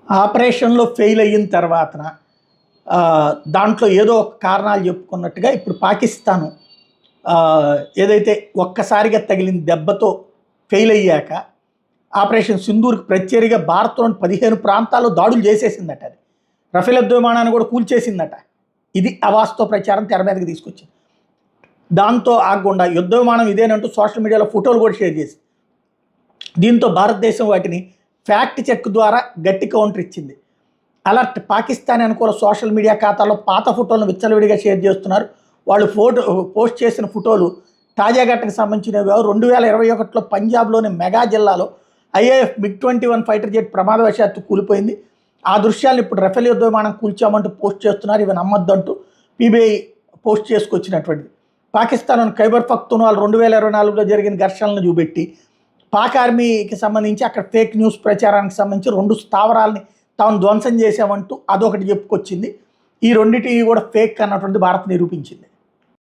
ఆపరేషన్‌లో ఫెయిల్ అయిన తర్వాతన దాంట్లో ఏదో ఒక కారణాలు చెప్పుకున్నట్టుగా ఇప్పుడు పాకిస్తాను ఏదైతే ఒక్కసారిగా తగిలిన దెబ్బతో ఫెయిల్ అయ్యాక ఆపరేషన్ సింధూర్‌కి ప్రత్యేకంగా భారత్‌లోని 15 ప్రాంతాల్లో దాడులు చేసేసిందట అది. రఫేల్ యుద్ధ విమానాన్ని కూడా కూల్చేసిందట. ఇది అవాస్తవ ప్రచారం తెర మీదకి తీసుకొచ్చింది. దాంతో ఆగకుండా యుద్ధ విమానం ఇదేనంటూ సోషల్ మీడియాలో ఫోటోలు కూడా షేర్ చేసింది. దీంతో భారతదేశం వాటిని ఫ్యాక్ట్ చెక్ ద్వారా గట్టి కౌంటర్ ఇచ్చింది. అలర్ట్ పాకిస్తాన్ అనుకూల సోషల్ మీడియా ఖాతాలో పాత ఫోటోలను విచ్చలవిడిగా షేర్ చేస్తున్నారు. వాళ్ళు పోస్ట్ చేసిన ఫోటోలు తాజా ఘటనకు సంబంధించినవి. 2021లో పంజాబ్లోని మెగా జిల్లాలో ఐఏఎఫ్ MiG-21 ఫైటర్ జెట్ ప్రమాదవశాత్తు కూలిపోయింది. ఆ దృశ్యాలను ఇప్పుడు రఫేల్ యుద్ధ విమానం కూల్చామంటూ పోస్ట్ చేస్తున్నారు. ఇవి నమ్మొద్దంటూ PBI పోస్ట్ చేసుకొచ్చినటువంటిది. పాకిస్తాన్లోని ఖైబర్ పఖ్తూన్వాల్ 2024లో జరిగిన ఘర్షణలను చూపెట్టి పాక్ ఆర్మీకి సంబంధించి అక్కడ ఫేక్ న్యూస్ ప్రచారానికి సంబంధించి 2 స్థావరాలని తాను ధ్వంసం చేశామంటూ అదొకటి చెప్పుకొచ్చింది. ఈ రెండింటిని కూడా ఫేక్ అన్నటువంటి భారత్ నిరూపించింది.